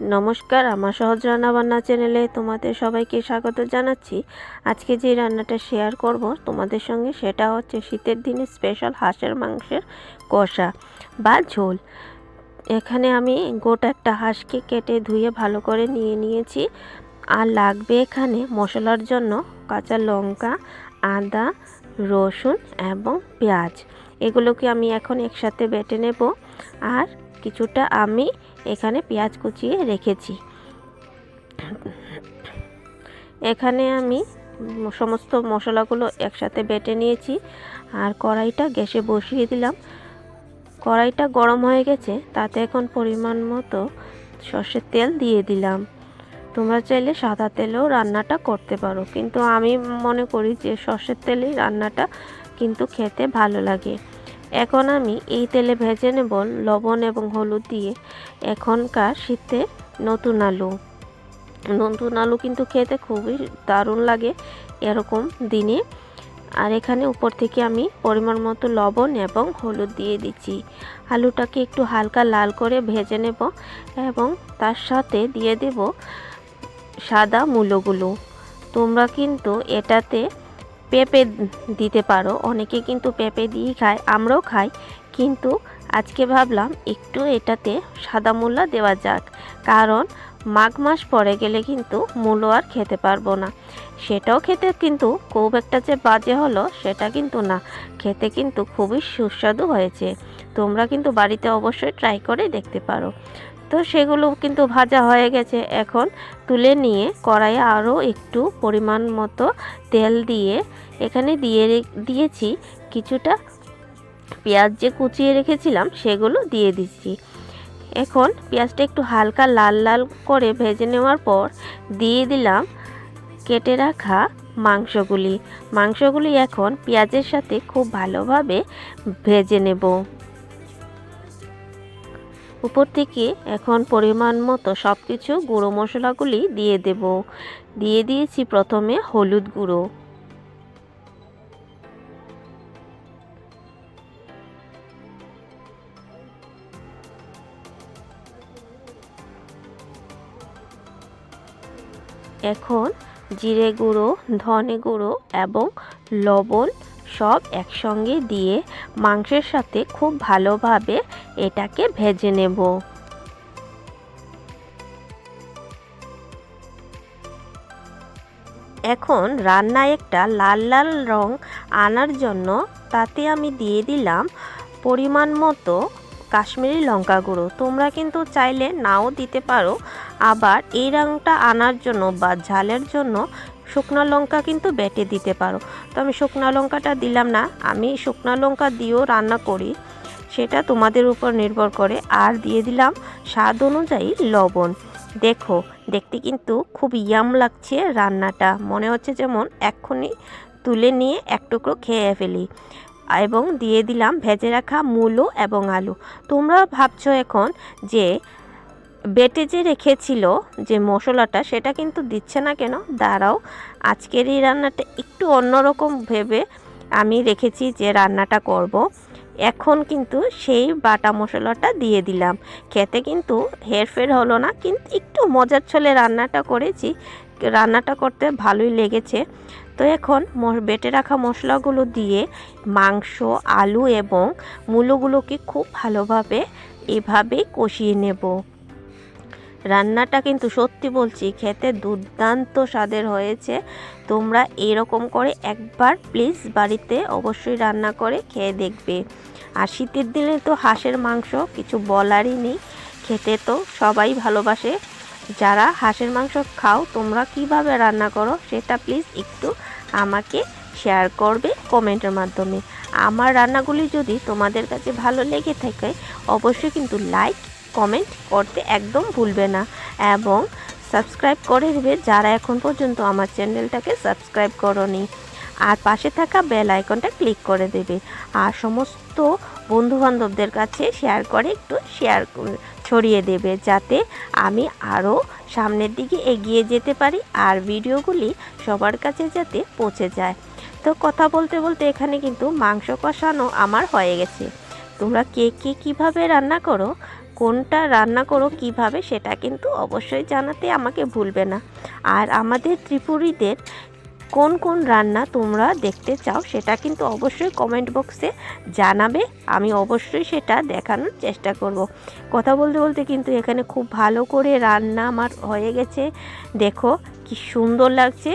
নমস্কার, আমার সহজ রান্নাবান্না চ্যানেলে তোমাদের সবাইকে স্বাগত জানাচ্ছি। আজকে যে রান্নাটা শেয়ার করব তোমাদের সঙ্গে সেটা হচ্ছে শীতের দিনে স্পেশাল হাঁসের মাংসের কষা বা ঝোল। এখানে আমি গোটা একটা হাঁসকে কেটে ধুয়ে ভালো করে নিয়ে নিয়েছি। আর লাগবে এখানে মশলার জন্য কাঁচা লঙ্কা, আদা, রসুন এবং পেঁয়াজ। এগুলোকে আমি এখন একসাথে বেটে নেব। আর কিছুটা আমি এখানে পেঁয়াজ কুচিয়ে রেখেছি। এখানে আমি সমস্ত মশলাগুলো একসাথে বেটে নিয়েছি। আর কড়াইটা গ্যাসে বসিয়ে দিলাম। কড়াইটা গরম হয়ে গেছে, তাতে এখন পরিমাণ মতো সর্ষের তেল দিয়ে দিলাম। তোমরা চাইলে সাদা তেলেও রান্নাটা করতে পারো, কিন্তু আমি মনে করি যে সর্ষের তেলেই রান্নাটা কিন্তু খেতে ভালো লাগে। এখন আমি এই তেলে ভেজে নেব লবণ এবং হলুদ দিয়ে এখনকার শীতে নতুন আলু কিন্তু খেতে খুবই দারুণ লাগে এরকম দিনে। আর এখানে উপর থেকে আমি পরিমাণ মতো লবণ এবং হলুদ দিয়ে দিচ্ছি। আলুটাকে একটু হালকা লাল করে ভেজে নেব এবং তার সাথে দিয়ে দেব সাদা মূলোগুলো। তোমরা কিন্তু এটাতে পেঁপে দিতে পারো, অনেকে কিন্তু পেঁপে দিয়েই খায়, আমরাও খাই, কিন্তু আজকে ভাবলাম একটু এটাতে সাদা মূলা দেওয়া যাক, কারণ মাঘ মাস পরে গেলে কিন্তু মূলো আর খেতে পারবো না। সেটাও খেতে কিন্তু খুব একটা যে বাজে হলো সেটা কিন্তু না, খেতে কিন্তু খুবই সুস্বাদু হয়েছে। তোমরা কিন্তু বাড়িতে অবশ্যই ট্রাই করে দেখতে পারো। তো সেগুলো কিন্তু ভাজা হয়ে গেছে, এখন তুলে নিয়ে কড়াইয়ে আরও একটু পরিমাণ মতো তেল দিয়ে এখানে দিয়েছি কিছুটা পেঁয়াজ যে কুচিয়ে রেখেছিলাম সেগুলো দিয়ে দিচ্ছি। এখন পেঁয়াজটা একটু হালকা লাল লাল করে ভেজে নেওয়ার পর দিয়ে দিলাম কেটে রাখা মাংসগুলি এখন পেঁয়াজের সাথে খুব ভালোভাবে ভেজে নেব। উপর থেকে এখন পরিমাণ মতো সব কিছু গুঁড়ো মশলাগুলি দিয়ে দেব। দিয়ে দিয়েছি প্রথমে হলুদ গুঁড়ো, এখন জিরে গুঁড়ো, ধনে গুঁড়ো এবং লবণ সব একসঙ্গে দিয়ে মাংসের সাথে খুব ভালোভাবে এটাকে ভেজে নেব। এখন রান্নায় একটা লাল লাল রং আনার জন্য তাতে আমি দিয়ে দিলাম পরিমাণ মতো কাশ্মীরি লঙ্কা গুঁড়ো। তোমরা কিন্তু চাইলে নাও দিতে পারো, আবার এই রঙটা আনার জন্য বা ঝালের জন্য শুকনো লঙ্কা কিন্তু বেটে দিতে পারো। তো আমি শুকনো লঙ্কাটা দিলাম না, আমি শুকনো লঙ্কা দিয়েও রান্না করি, সেটা তোমাদের উপর নির্ভর করে। আর দিয়ে দিলাম স্বাদ অনুযায়ী লবণ। দেখো, দেখতে কিন্তু খুব ইয়াম লাগছে রান্নাটা, মনে হচ্ছে যেমন এক্ষুনি তুলে নিয়ে এক টুকরো খেয়ে ফেলি। এবং দিয়ে দিলাম ভেজে রাখা মূলো এবং আলু। তোমরা ভাবছো এখন যে বেটে যে রেখেছিল যে মশলাটা সেটা কিন্তু দিচ্ছে না কেন, দাঁড়াও, আজকের এই রান্নাটা একটু অন্যরকম ভেবে আমি রেখেছি যে রান্নাটা করব। এখন কিন্তু সেই বাটা মশলাটা দিয়ে দিলাম। খেতে কিন্তু হেরফের হলো না, কিন্তু একটু মজার ছলে রান্নাটা করেছি, রান্নাটা করতে ভালোই লেগেছে। তো এখন বেটে রাখা মশলাগুলো দিয়ে মাংস, আলু এবং মূলোগুলোকে খুব ভালোভাবে এভাবেই কষিয়ে নেব। রান্নাটা কিন্তু সত্যি বলছি খেতে দুর্দান্ত স্বাদের হয়েছে। তোমরা এরকম করে একবার প্লিজ বাড়িতে অবশ্যই রান্না করে খেয়ে দেখবে। আর শীতের দিনে তো হাঁসের মাংস কিছু বলারই নেই, খেতে তো সবাই ভালোবাসে। যারা হাঁসের মাংস খাও তোমরা কিভাবে রান্না করো সেটা প্লিজ একটু আমাকে শেয়ার করবে কমেন্টের মাধ্যমে। আমার রান্নাগুলি যদি তোমাদের কাছে ভালো লেগে থাকে অবশ্যই কিন্তু লাইক কমেন্ট করতে একদম ভুলবে না, এবং সাবস্ক্রাইব করে দেবে যারা এখন পর্যন্ত আমার চ্যানেলটাকে সাবস্ক্রাইব করোনি। আর পাশে থাকা বেল আইকনটা ক্লিক করে দেবে। আর সমস্ত বন্ধুবান্ধবদের কাছে শেয়ার করে একটু ছড়িয়ে দেবে, যাতে আমি আরও সামনের দিকে এগিয়ে যেতে পারি আর ভিডিওগুলি সবার কাছে যাতে পৌঁছে যায়। তো কথা বলতে বলতে এখানে কিন্তু মাংস কষানো আমার হয়ে গেছে। তোমরা কে কে কীভাবে রান্না করো কোনটা রান্না করো কিভাবে সেটা কিন্তু অবশ্যই জানাতে আমাকে ভুলবে না। আর আমাদের ত্রিপুরীদের কোন কোন রান্না তোমরা দেখতে চাও সেটা কিন্তু অবশ্যই কমেন্ট বক্সে জানাবে, আমি অবশ্যই সেটা দেখানোর চেষ্টা করব। কথা বলতে বলতে কিন্তু এখানে খুব ভালো করে রান্না আমার হয়ে গেছে। দেখো কি সুন্দর লাগছে।